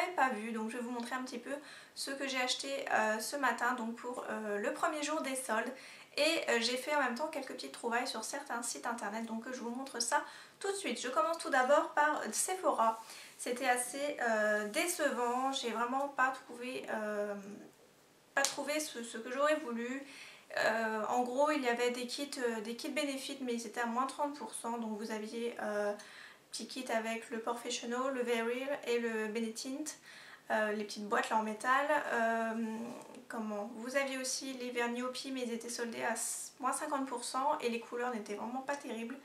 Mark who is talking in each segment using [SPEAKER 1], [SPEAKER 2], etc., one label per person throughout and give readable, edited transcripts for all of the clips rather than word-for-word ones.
[SPEAKER 1] l'avez pas vu, donc je vais vous montrer un petit peu ce que j'ai acheté ce matin donc pour le premier jour des soldes. Et j'ai fait en même temps quelques petites trouvailles sur certains sites internet, donc je vous montre ça tout de suite. Je commence tout d'abord par Sephora. C'était assez décevant, j'ai vraiment pas trouvé ce que j'aurais voulu. En gros il y avait des kits bénéfices mais ils étaient à moins 30%, donc vous aviez petit kit avec le Professional, le Very et le Benetint, les petites boîtes là en métal. Vous aviez aussi les vernis au pied mais ils étaient soldés à moins 50% et les couleurs n'étaient vraiment pas terribles.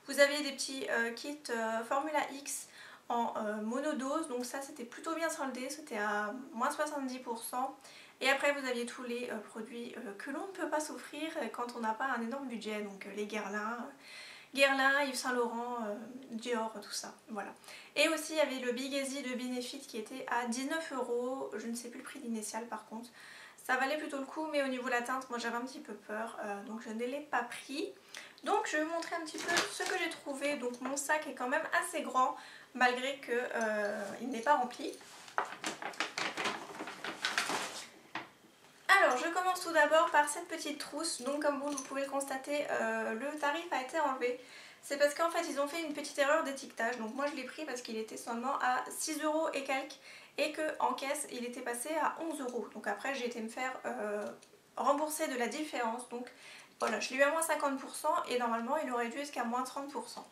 [SPEAKER 1] Vous aviez des petits kits Formula X en monodose, donc ça c'était plutôt bien soldé, c'était à moins 70%. Et après vous aviez tous les produits que l'on ne peut pas s'offrir quand on n'a pas un énorme budget, donc les Guerlain, Yves Saint Laurent, Dior, tout ça, voilà. Et aussi il y avait le Big Easy de Benefit qui était à 19 €, je ne sais plus le prix initial par contre. Ça valait plutôt le coup, mais au niveau de la teinte, moi j'avais un petit peu peur, donc je ne l'ai pas pris. Donc je vais vous montrer un petit peu ce que j'ai trouvé. Donc mon sac est quand même assez grand, malgré qu'il n'est pas rempli. Alors je commence tout d'abord par cette petite trousse. Donc comme vous pouvez le constater, le tarif a été enlevé. C'est parce qu'en fait ils ont fait une petite erreur d'étiquetage. Donc moi je l'ai pris parce qu'il était seulement à 6 € et quelques, et qu'en caisse il était passé à 11 €. Donc après j'ai été me faire rembourser de la différence. Donc voilà, je l'ai eu à moins 50% et normalement il aurait dû jusqu'à moins 30%.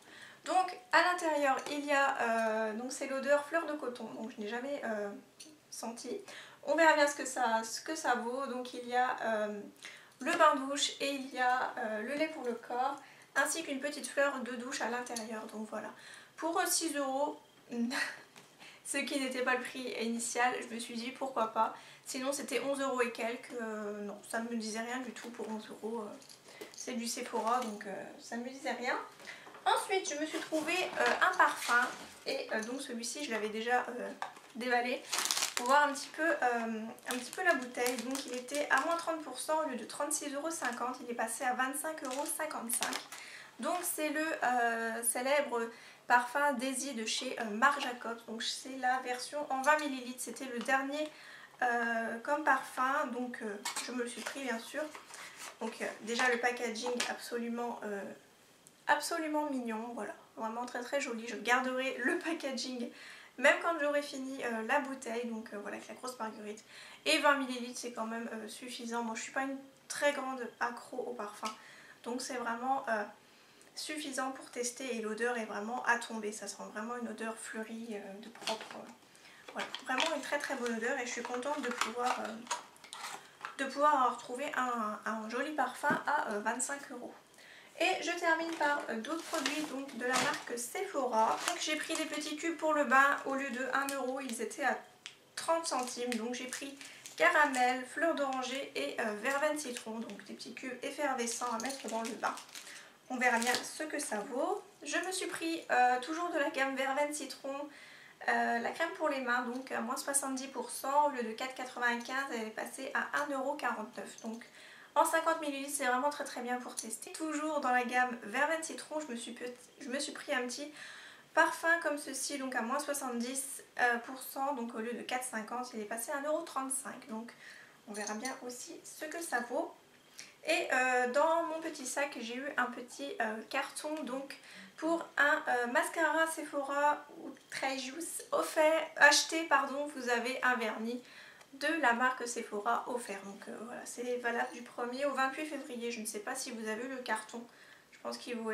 [SPEAKER 1] Donc à l'intérieur il y a, donc c'est l'odeur fleur de coton, donc je n'ai jamais senti. On verra bien ce que ça vaut. Donc il y a le bain douche et il y a le lait pour le corps, ainsi qu'une petite fleur de douche à l'intérieur. Donc voilà, pour 6 €, ce qui n'était pas le prix initial, je me suis dit pourquoi pas. Sinon c'était 11 € et quelques, non ça ne me disait rien du tout pour 11 €. C'est du Sephora, donc ça ne me disait rien. Ensuite je me suis trouvé un parfum, et donc celui-ci je l'avais déjà déballé pour voir un petit peu la bouteille. Donc il était à moins 30%, au lieu de 36,50 €, il est passé à 25,55 €. Donc c'est le célèbre parfum Daisy de chez Marc Jacobs. Donc c'est la version en 20 ml, c'était le dernier comme parfum, donc je me le suis pris bien sûr. Donc déjà le packaging absolument mignon, voilà, vraiment très très joli. Je garderai le packaging même quand j'aurai fini la bouteille, donc voilà, avec la grosse marguerite. Et 20 ml c'est quand même suffisant. Moi je suis pas une très grande accro au parfum, donc c'est vraiment suffisant pour tester, et l'odeur est vraiment à tomber. Ça sent vraiment une odeur fleurie, de propre. Voilà, vraiment une très très bonne odeur, et je suis contente de pouvoir avoir trouvé un joli parfum à 25 €. Et je termine par d'autres produits donc de la marque Sephora. J'ai pris des petits cubes pour le bain, au lieu de 1 €, ils étaient à 30 centimes. Donc j'ai pris caramel, fleur d'oranger et verveine citron. Donc des petits cubes effervescents à mettre dans le bain. On verra bien ce que ça vaut. Je me suis pris toujours de la gamme verveine citron, la crème pour les mains, donc à moins 70%, au lieu de 4,95 €, elle est passée à 1,49 €. Donc en 50 ml, c'est vraiment très très bien pour tester. Toujours dans la gamme verveine citron, je me suis pris un petit parfum comme ceci, donc à moins 70%, donc au lieu de 4,50 €, il est passé à 1,35 €. Donc on verra bien aussi ce que ça vaut. Et dans mon petit sac, j'ai eu un petit carton donc pour un mascara Sephora Outrageous acheté, vous avez un vernis de la marque Sephora offert. Donc voilà, c'est valable du 1er au 28 février. Je ne sais pas si vous avez le carton. Je pense qu'il vous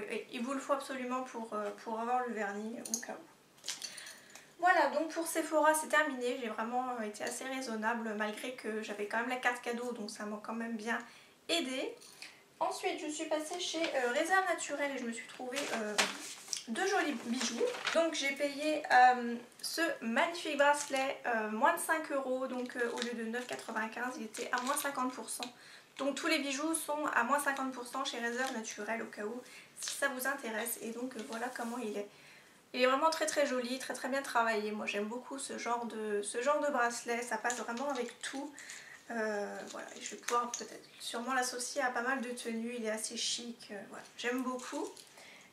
[SPEAKER 1] le faut absolument pour avoir le vernis au cas où. Voilà, donc pour Sephora c'est terminé. J'ai vraiment été assez raisonnable, malgré que j'avais quand même la carte cadeau, donc ça m'a quand même bien aidé. Ensuite je suis passée chez Réserve Naturelle et je me suis trouvé deux jolis bijoux. Donc j'ai payé ce magnifique bracelet moins de 5 €, donc au lieu de 9,95 € il était à moins 50%. Donc tous les bijoux sont à moins 50% chez Réserve Naturelle, au cas où si ça vous intéresse. Et donc voilà comment il est. Il est vraiment très très joli, très très bien travaillé. Moi j'aime beaucoup ce genre de bracelet, ça passe vraiment avec tout. Voilà, et je vais pouvoir peut-être sûrement l'associer à pas mal de tenues, il est assez chic, voilà, j'aime beaucoup.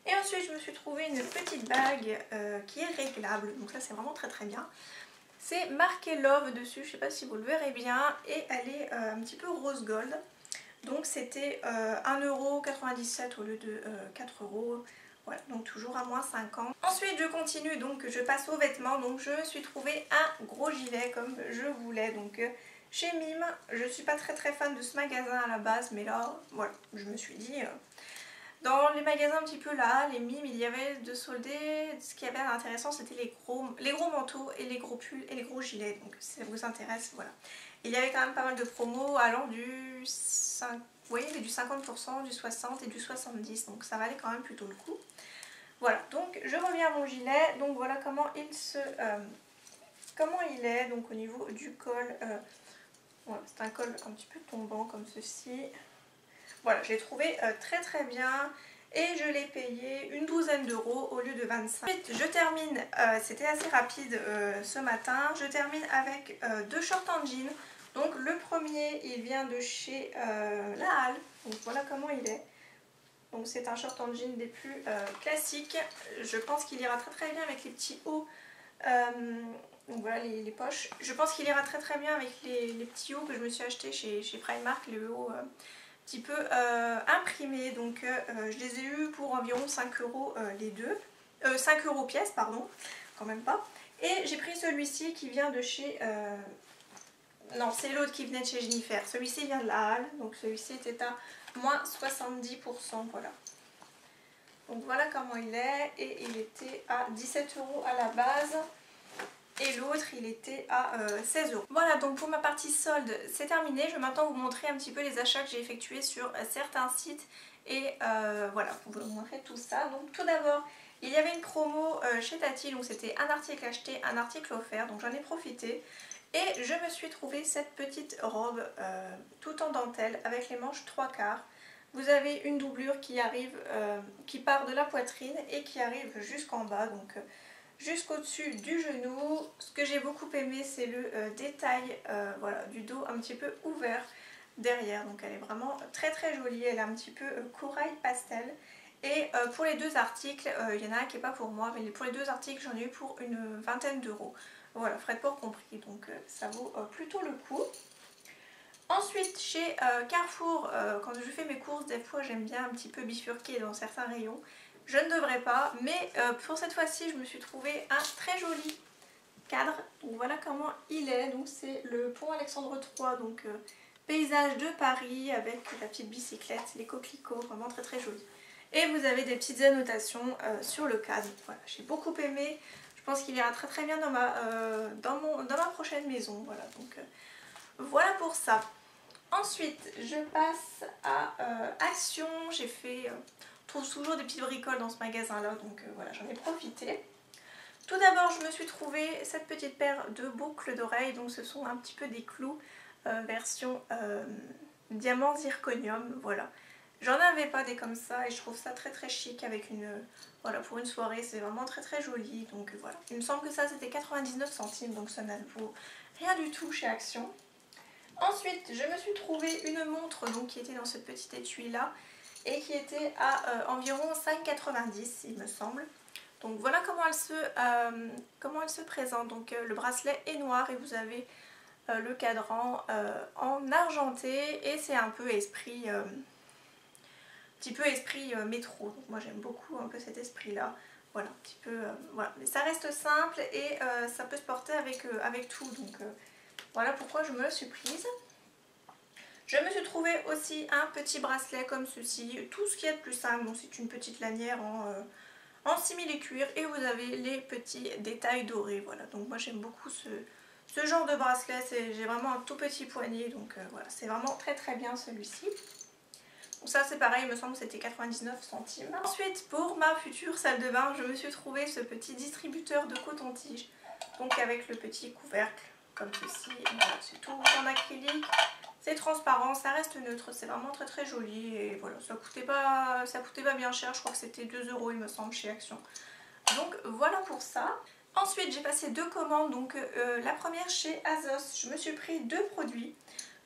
[SPEAKER 1] Et ensuite je me suis trouvé une petite bague qui est réglable, donc ça c'est vraiment très très bien. C'est marqué Love dessus, je sais pas si vous le verrez bien, et elle est un petit peu rose gold. Donc c'était 1,97 € au lieu de 4 €. Voilà, donc toujours à moins 50. Ensuite je continue, donc je passe aux vêtements. Donc je me suis trouvé un gros gilet comme je voulais. Donc chez Mime, je suis pas très fan de ce magasin à la base, mais là voilà, je me suis dit... dans les magasins un petit peu là, les Mimes, il y avait de soldés. Ce qui avait d'intéressant, c'était les gros manteaux et les gros pulls et les gros gilets. Donc si ça vous intéresse, voilà. Il y avait quand même pas mal de promos allant du 5, vous voyez, du 50%, du 60 et du 70. Donc ça valait quand même plutôt le coup. Voilà, donc je reviens à mon gilet. Donc voilà comment il est. Donc au niveau du col, voilà, c'est un col un petit peu tombant comme ceci. Voilà, je l'ai trouvé très bien et je l'ai payé une douzaine d'euros au lieu de 25. Ensuite, je termine, c'était assez rapide ce matin, je termine avec deux shorts en jean. Donc le premier, il vient de chez La Halle, donc voilà comment il est. Donc c'est un short en jean des plus classiques. Je pense qu'il ira très bien avec les petits hauts. Donc voilà les poches. Je pense qu'il ira très bien avec les petits hauts que je me suis acheté chez Primark, les hauts petit peu imprimés. Donc je les ai eus pour environ 5 € les deux. 5 € pièce, pardon, quand même pas. Et j'ai pris celui-ci qui vient de chez... non, c'est l'autre qui venait de chez Jennifer. Celui-ci vient de La Halle, donc celui-ci était à moins 70%, voilà. Donc voilà comment il est, et il était à 17 € à la base. Et l'autre il était à 16 €. Voilà, donc pour ma partie solde c'est terminé. Je vais maintenant vous montrer un petit peu les achats que j'ai effectués sur certains sites. Et voilà, pour vous montrer tout ça. Donc tout d'abord, il y avait une promo chez Tati. Donc c'était un article acheté, un article offert. Donc j'en ai profité. Et je me suis trouvé cette petite robe tout en dentelle avec les manches 3/4. Vous avez une doublure qui arrive, qui part de la poitrine et qui arrive jusqu'en bas. Donc jusqu'au-dessus du genou. Ce que j'ai beaucoup aimé, c'est le détail voilà, du dos un petit peu ouvert derrière. Donc elle est vraiment très jolie. Elle est un petit peu corail pastel. Et pour les deux articles, il y en a un qui n'est pas pour moi, mais pour les deux articles, j'en ai eu pour une vingtaine d'euros. Voilà, frais de port compris, donc ça vaut plutôt le coup. Ensuite, chez Carrefour, quand je fais mes courses, des fois j'aime bien un petit peu bifurquer dans certains rayons. Je ne devrais pas, mais pour cette fois-ci, je me suis trouvé un très joli cadre. Donc voilà comment il est. Donc c'est le pont Alexandre III, donc paysage de Paris avec la petite bicyclette, les coquelicots, vraiment très joli. Et vous avez des petites annotations sur le cadre. Voilà, j'ai beaucoup aimé. Je pense qu'il ira très bien dans ma prochaine maison. Voilà, donc voilà pour ça. Ensuite, je passe à Action. J'ai fait... on trouve toujours des petites bricoles dans ce magasin-là, donc voilà, j'en ai profité. Tout d'abord, je me suis trouvé cette petite paire de boucles d'oreilles. Donc ce sont un petit peu des clous version diamant zirconium, voilà. J'en avais pas des comme ça et je trouve ça très chic avec une... voilà, pour une soirée, c'est vraiment très joli. Donc voilà, il me semble que ça c'était 99 centimes, donc ça ne vaut rien du tout chez Action. Ensuite, je me suis trouvé une montre donc, qui était dans ce petit étui là et qui était à environ 5,90 il me semble. Donc voilà comment elle se présente. Donc le bracelet est noir et vous avez le cadran en argenté et c'est un peu esprit, petit peu esprit métro. Donc moi j'aime beaucoup un peu cet esprit là. Voilà, un petit peu, voilà. Mais ça reste simple et ça peut se porter avec tout. Donc voilà pourquoi je me le suis prise. Je me suis trouvé aussi un petit bracelet comme ceci, tout ce qu'il y a de plus simple. Donc c'est une petite lanière en simili-cuir et vous avez les petits détails dorés. Voilà, donc moi j'aime beaucoup ce genre de bracelet. J'ai vraiment un tout petit poignet, donc voilà, c'est vraiment très bien celui-ci. Donc ça c'est pareil, il me semble que c'était 99 centimes. Ensuite, pour ma future salle de bain, je me suis trouvé ce petit distributeur de coton-tige. Donc avec le petit couvercle comme ceci. Voilà, c'est tout en acrylique. C'est transparent, ça reste neutre, c'est vraiment très joli. Et voilà, ça coûtait pas bien cher, je crois que c'était 2 € il me semble chez Action. Donc voilà pour ça. Ensuite j'ai passé deux commandes, donc la première chez Azos, je me suis pris deux produits.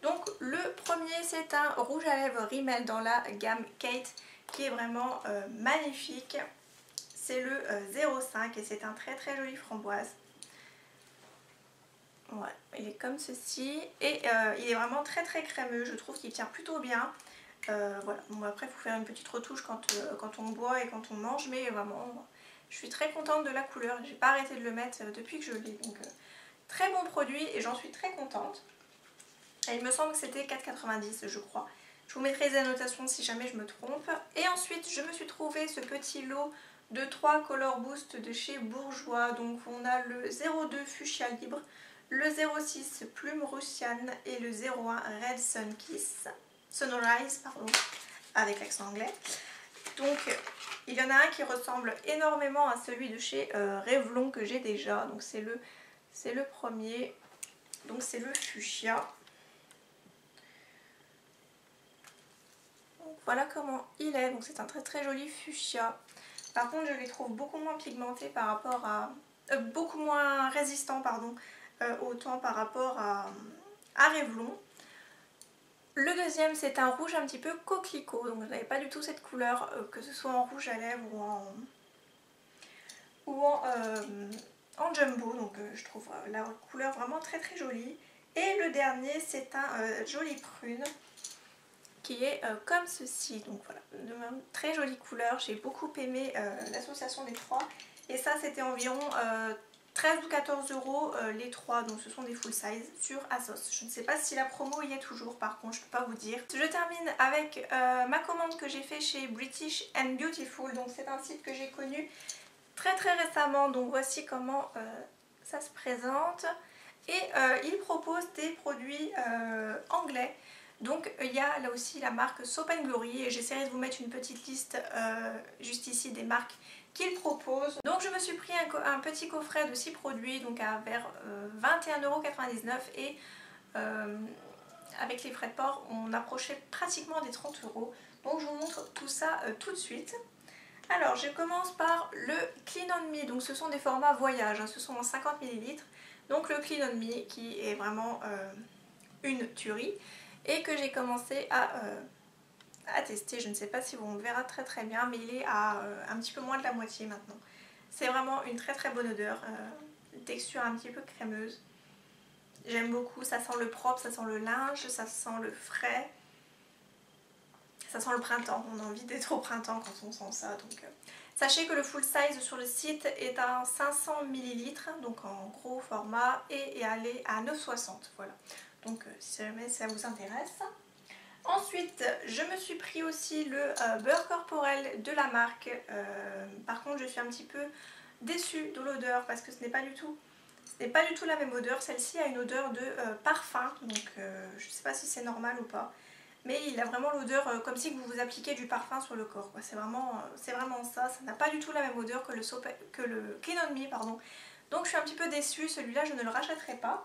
[SPEAKER 1] Donc le premier c'est un rouge à lèvres Rimmel dans la gamme Kate qui est vraiment magnifique. C'est le 05 et c'est un très joli framboise. il est comme ceci et il est vraiment très très crémeux, je trouve qu'il tient plutôt bien. Voilà, bon, après il faut faire une petite retouche quand on boit et quand on mange, mais vraiment je suis très contente de la couleur, j'ai pas arrêté de le mettre depuis que je l'ai, donc très bon produit et j'en suis très contente. Et il me semble que c'était 4,90 je crois. Je vous mettrai les annotations si jamais je me trompe. Et ensuite je me suis trouvé ce petit lot de 3 Color Boost de chez Bourjois. Donc on a le 02 Fuchsia Libre, le 06 Plume Russiane et le 01 Red Sunrise, pardon, avec l'accent anglais. Donc il y en a un qui ressemble énormément à celui de chez Revlon que j'ai déjà. Donc c'est le premier. Donc c'est le Fuchsia. Donc voilà comment il est. Donc c'est un très très joli fuchsia. Par contre je les trouve beaucoup moins pigmentés par rapport à... beaucoup moins résistants pardon, au temps par rapport à Revlon. Le deuxième c'est un rouge un petit peu coquelicot. Donc je n'avais pas du tout cette couleur, que ce soit en rouge à lèvres ou en jumbo. Donc je trouve la couleur vraiment très très jolie. Et le dernier c'est un joli prune qui est comme ceci. Donc voilà, de très jolie couleur. J'ai beaucoup aimé l'association des trois. Et ça c'était environ 13 ou 14 € les trois. Donc ce sont des full size sur ASOS. Je ne sais pas si la promo y est toujours, par contre je ne peux pas vous dire. Je termine avec ma commande que j'ai fait chez British and Beautiful. Donc c'est un site que j'ai connu très très récemment. Donc voici comment ça se présente. Et il propose des produits anglais. Donc il y a là aussi la marque Soap & Glory et j'essaierai de vous mettre une petite liste juste ici des marques qu'il propose. Donc je me suis pris un petit coffret de 6 produits, donc à vers 21,99 € et avec les frais de port on approchait pratiquement des 30 €. Donc je vous montre tout ça tout de suite. Alors je commence par le Clean On Me, donc ce sont des formats voyage, hein, ce sont en 50 ml. Donc le Clean On Me qui est vraiment une tuerie et que j'ai commencé à tester. Je ne sais pas si on verra très très bien, mais il est à un petit peu moins de la moitié maintenant. C'est vraiment une très très bonne odeur, une texture un petit peu crémeuse. J'aime beaucoup, ça sent le propre, ça sent le linge, ça sent le frais. Ça sent le printemps, on a envie d'être au printemps quand on sent ça. Donc, sachez que le full size sur le site est à 500 ml, donc en gros format, et est allé à 9,60 €. Voilà. Donc si jamais ça vous intéresse. Ensuite, je me suis pris aussi le beurre corporel de la marque. Par contre, je suis un petit peu déçue de l'odeur parce que ce n'est pas du tout la même odeur. Celle-ci a une odeur de parfum, donc je ne sais pas si c'est normal ou pas. Mais il a vraiment l'odeur comme si vous vous appliquiez du parfum sur le corps. C'est vraiment ça. Ça n'a pas du tout la même odeur que le Clean On Me, pardon. Donc je suis un petit peu déçue. Celui-là, je ne le rachèterai pas.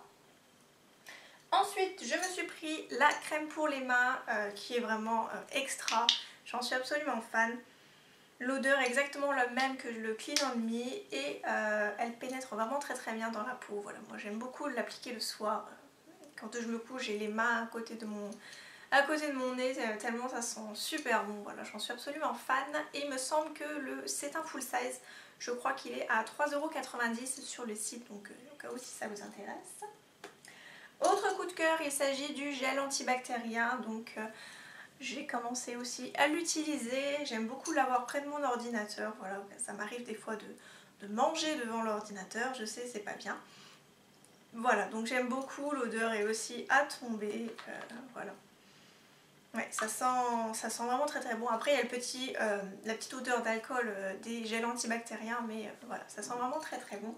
[SPEAKER 1] Ensuite, je me suis pris la crème pour les mains qui est vraiment extra. J'en suis absolument fan. L'odeur est exactement la même que le Clean On Me et elle pénètre vraiment très très bien dans la peau. Voilà, moi j'aime beaucoup l'appliquer le soir. Quand je me couche, j'ai les mains à côté de mon nez tellement ça sent super bon. Voilà, j'en suis absolument fan et il me semble que c'est un full size. Je crois qu'il est à 3,90 € sur le site, donc au cas où si ça vous intéresse. Autre coup de cœur, il s'agit du gel antibactérien, donc j'ai commencé aussi à l'utiliser. J'aime beaucoup l'avoir près de mon ordinateur. Voilà, ça m'arrive des fois de manger devant l'ordinateur, je sais c'est pas bien. Voilà, donc j'aime beaucoup, l'odeur est aussi à tomber, voilà. Ouais, ça sent vraiment très très bon. Après il y a la petite odeur d'alcool des gels antibactériens, mais voilà, ça sent vraiment très très bon.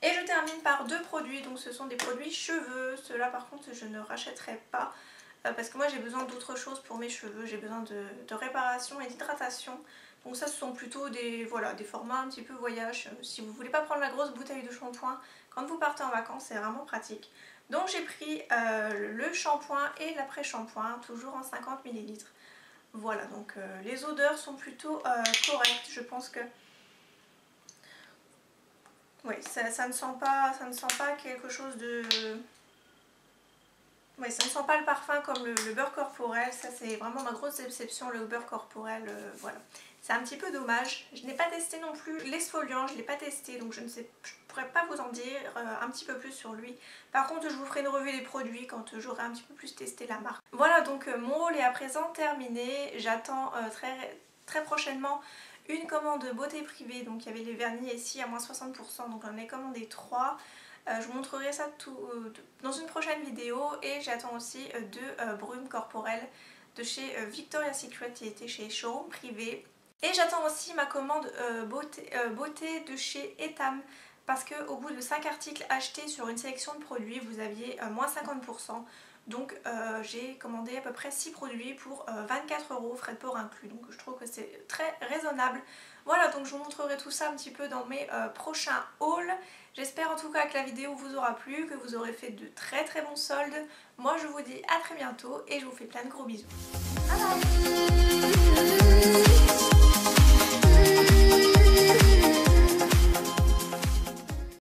[SPEAKER 1] Et je termine par deux produits, donc ce sont des produits cheveux. Ceux-là par contre je ne rachèterai pas parce que moi j'ai besoin d'autre chose pour mes cheveux. J'ai besoin de réparation et d'hydratation. Donc ça ce sont plutôt des formats un petit peu voyage. Si vous ne voulez pas prendre la grosse bouteille de shampoing quand vous partez en vacances, c'est vraiment pratique. Donc j'ai pris le shampoing et l'après-shampoing, toujours en 50 ml. Voilà, donc les odeurs sont plutôt correctes. Je pense que oui, ça ne sent pas quelque chose de... Oui, ça ne sent pas le parfum comme le beurre corporel. Ça c'est vraiment ma grosse déception, le beurre corporel, voilà. C'est un petit peu dommage. Je n'ai pas testé non plus l'exfoliant, je ne l'ai pas testé donc je ne pourrais pas vous en dire un petit peu plus sur lui. Par contre je vous ferai une revue des produits quand j'aurai un petit peu plus testé la marque. Voilà donc mon haul est à présent terminé. J'attends très prochainement une commande beauté privée. Donc il y avait les vernis ici à moins 60%, donc j'en ai commandé 3. Je vous montrerai ça dans une prochaine vidéo. Et j'attends aussi 2 brumes corporelles de chez Victoria's Secret qui était chez Showroom Privé. Et j'attends aussi ma commande beauté de chez Etam, parce qu'au bout de 5 articles achetés sur une sélection de produits, vous aviez moins 50%. Donc j'ai commandé à peu près 6 produits pour 24 €, frais de port inclus. Donc je trouve que c'est très raisonnable. Voilà, donc je vous montrerai tout ça un petit peu dans mes prochains hauls. J'espère en tout cas que la vidéo vous aura plu, que vous aurez fait de très bons soldes. Moi je vous dis à très bientôt et je vous fais plein de gros bisous. Bye bye.